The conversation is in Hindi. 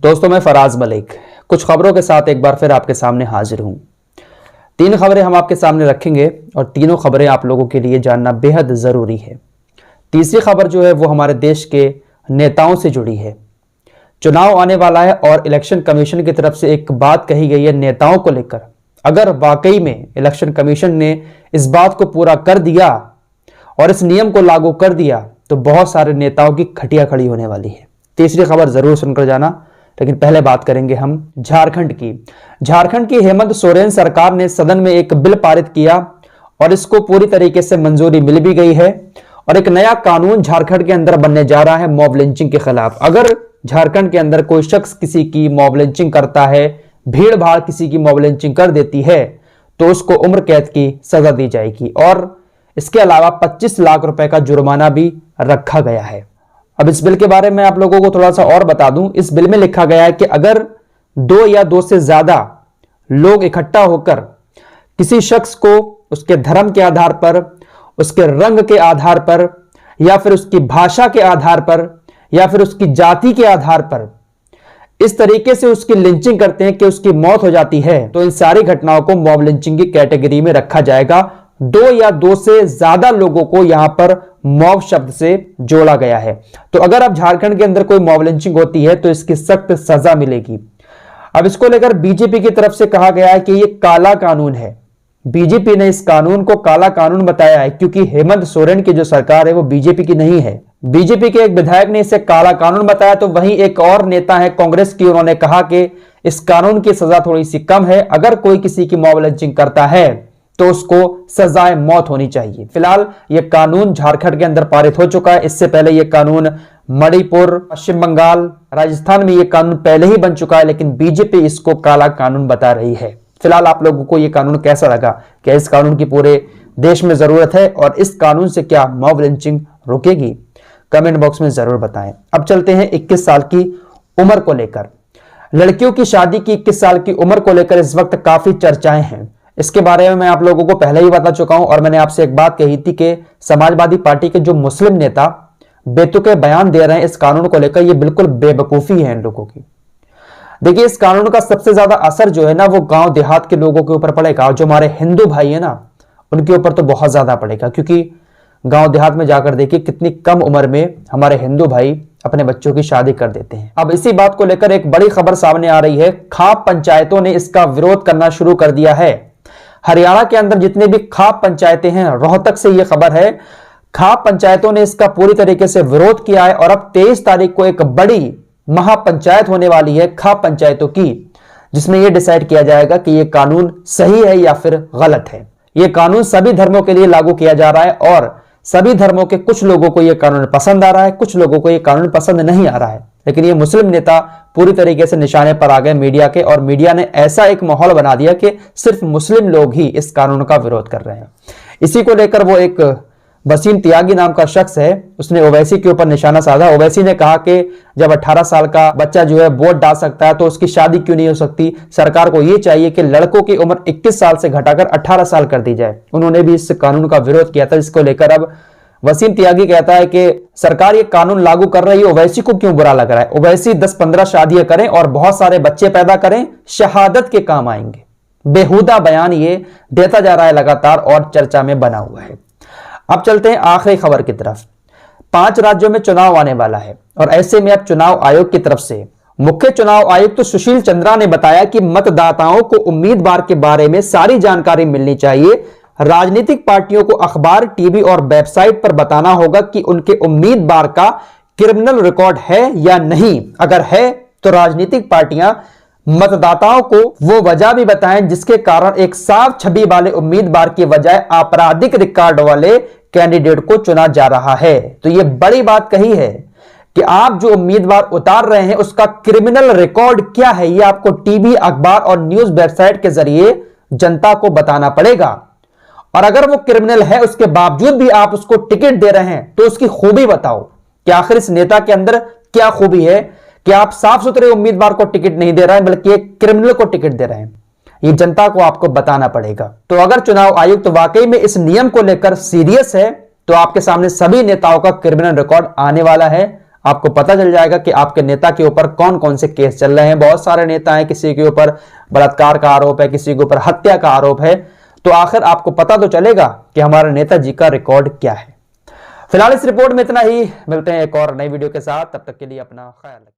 दोस्तों, मैं फराज मलिक कुछ खबरों के साथ एक बार फिर आपके सामने हाजिर हूं। 3 खबरें हम आपके सामने रखेंगे और तीनों खबरें आप लोगों के लिए जानना बेहद ज़रूरी है। तीसरी खबर जो है वो हमारे देश के नेताओं से जुड़ी है। चुनाव आने वाला है और इलेक्शन कमीशन की तरफ से एक बात कही गई है नेताओं को लेकर। अगर वाकई में इलेक्शन कमीशन ने इस बात को पूरा कर दिया और इस नियम को लागू कर दिया तो बहुत सारे नेताओं की खटिया खड़ी होने वाली है। तीसरी खबर जरूर सुनकर जाना, लेकिन पहले बात करेंगे हम झारखंड की। झारखंड की हेमंत सोरेन सरकार ने सदन में एक बिल पारित किया और इसको पूरी तरीके से मंजूरी मिल भी गई है और एक नया कानून झारखंड के अंदर बनने जा रहा है मॉब लिंचिंग के खिलाफ। अगर झारखंड के अंदर कोई शख्स किसी की मॉब लिंचिंग करता है, भीड़ भाड़ किसी की मॉब लिंचिंग कर देती है, तो उसको उम्र कैद की सजा दी जाएगी और इसके अलावा 25 लाख रुपए का जुर्माना भी रखा गया है। अब इस बिल के बारे में आप लोगों को थोड़ा सा और बता दूं। इस बिल में लिखा गया है कि अगर 2 या 2 से ज्यादा लोग इकट्ठा होकर किसी शख्स को उसके धर्म के आधार पर, उसके रंग के आधार पर, या फिर उसकी भाषा के आधार पर, या फिर उसकी जाति के आधार पर इस तरीके से उसकी लिंचिंग करते हैं कि उसकी मौत हो जाती है, तो इन सारी घटनाओं को मॉब लिंचिंग की कैटेगरी में रखा जाएगा। 2 या 2 से ज्यादा लोगों को यहां पर मॉब शब्द से जोड़ा गया है। तो अगर अब झारखंड के अंदर कोई मॉब लिंचिंग होती है तो इसकी सख्त सजा मिलेगी। अब इसको लेकर बीजेपी की तरफ से कहा गया है कि यह काला कानून है। बीजेपी ने इस कानून को काला कानून बताया है क्योंकि हेमंत सोरेन की जो सरकार है वो बीजेपी की नहीं है। बीजेपी के एक विधायक ने इसे काला कानून बताया, तो वहीं एक और नेता है कांग्रेस की, उन्होंने कहा कि इस कानून की सजा थोड़ी सी कम है। अगर कोई किसी की मॉब लिंचिंग करता है तो उसको सजाए मौत होनी चाहिए। फिलहाल यह कानून झारखंड के अंदर पारित हो चुका है। इससे पहले यह कानून मणिपुर, पश्चिम बंगाल, राजस्थान में यह कानून पहले ही बन चुका है, लेकिन बीजेपी इसको काला कानून बता रही है। फिलहाल आप लोगों को यह कानून कैसा लगा? क्या इस कानून की पूरे देश में जरूरत है और इस कानून से क्या मॉब लिंचिंग रुकेगी? कमेंट बॉक्स में जरूर बताएं। अब चलते हैं 21 साल की उम्र को लेकर। लड़कियों की शादी की 21 साल की उम्र को लेकर इस वक्त काफी चर्चाएं हैं। इसके बारे में मैं आप लोगों को पहले ही बता चुका हूं और मैंने आपसे एक बात कही थी कि समाजवादी पार्टी के जो मुस्लिम नेता बेतुके बयान दे रहे हैं इस कानून को लेकर, यह बिल्कुल बेवकूफी है इन लोगों की। देखिए, इस कानून का सबसे ज्यादा असर जो है ना वो गांव देहात के लोगों के ऊपर पड़ेगा। जो हमारे हिंदू भाई है ना उनके ऊपर तो बहुत ज्यादा पड़ेगा, क्योंकि गांव देहात में जाकर देखिए कितनी कम उम्र में हमारे हिंदू भाई अपने बच्चों की शादी कर देते हैं। अब इसी बात को लेकर एक बड़ी खबर सामने आ रही है। खाप पंचायतों ने इसका विरोध करना शुरू कर दिया है। हरियाणा के अंदर जितने भी खाप पंचायतें हैं, रोहतक से यह खबर है, खाप पंचायतों ने इसका पूरी तरीके से विरोध किया है और अब 23 तारीख को एक बड़ी महापंचायत होने वाली है खाप पंचायतों की, जिसमें यह डिसाइड किया जाएगा कि यह कानून सही है या फिर गलत है। यह कानून सभी धर्मों के लिए लागू किया जा रहा है और सभी धर्मों के कुछ लोगों को यह कानून पसंद आ रहा है, कुछ लोगों को यह कानून पसंद नहीं आ रहा है। लेकिन ये मुस्लिम नेता पूरी तरीके से निशाने पर आ गए मीडिया के, और मीडिया ने ऐसा एक माहौल बना दिया कि सिर्फ मुस्लिम लोग ही इस कानून का विरोध कर रहे हैं। इसी को लेकर वो एक वसीम त्यागी नाम का शख्स है, उसने ओवैसी के ऊपर निशाना साधा। ओवैसी ने कहा कि जब 18 साल का बच्चा जो है वोट डाल सकता है तो उसकी शादी क्यों नहीं हो सकती? सरकार को यह चाहिए कि लड़कों की उम्र 21 साल से घटाकर 18 साल कर दी जाए। उन्होंने भी इस कानून का विरोध किया था, जिसको लेकर अब वसीम त्यागी कहता है कि सरकार ये कानून लागू कर रही है, ओवैसी को क्यों बुरा लग रहा है? ओवैसी 10-15 शादियां करें और बहुत सारे बच्चे पैदा करें, शहादत के काम आएंगे। बेहुदा बयान ये देता जा रहा है लगातार और चर्चा में बना हुआ है। अब चलते हैं आखिरी खबर की तरफ। 5 राज्यों में चुनाव आने वाला है और ऐसे में अब चुनाव आयोग की तरफ से मुख्य चुनाव आयुक्त तो सुशील चंद्रा ने बताया कि मतदाताओं को उम्मीदवार के बारे में सारी जानकारी मिलनी चाहिए। राजनीतिक पार्टियों को अखबार, टीवी और वेबसाइट पर बताना होगा कि उनके उम्मीदवार का क्रिमिनल रिकॉर्ड है या नहीं। अगर है तो राजनीतिक पार्टियां मतदाताओं को वो वजह भी बताएं जिसके कारण एक साफ छवि वाले उम्मीदवार की बजाय आपराधिक रिकॉर्ड वाले कैंडिडेट को चुना जा रहा है। तो यह बड़ी बात कही है कि आप जो उम्मीदवार उतार रहे हैं उसका क्रिमिनल रिकॉर्ड क्या है, यह आपको टीवी, अखबार और न्यूज वेबसाइट के जरिए जनता को बताना पड़ेगा। और अगर वो क्रिमिनल है उसके बावजूद भी आप उसको टिकट दे रहे हैं तो उसकी खूबी बताओ कि आखिर इस नेता के अंदर क्या खूबी है कि आप साफ सुथरे उम्मीदवार को टिकट नहीं दे रहे हैं बल्कि एक क्रिमिनल को टिकट दे रहे हैं। ये जनता को आपको बताना पड़ेगा। तो अगर चुनाव आयुक्त वाकई में इस नियम को लेकर सीरियस है तो आपके सामने सभी नेताओं का क्रिमिनल रिकॉर्ड आने वाला है। आपको पता चल जाएगा कि आपके नेता के ऊपर कौन कौन से केस चल रहे हैं। बहुत सारे नेता हैं, किसी के ऊपर बलात्कार का आरोप है, किसी के ऊपर हत्या का आरोप है। तो आखिर आपको पता तो चलेगा कि हमारे नेताजी का रिकॉर्ड क्या है। फिलहाल इस रिपोर्ट में इतना ही, मिलते हैं एक और नई वीडियो के साथ, तब तक के लिए अपना ख्याल रखें।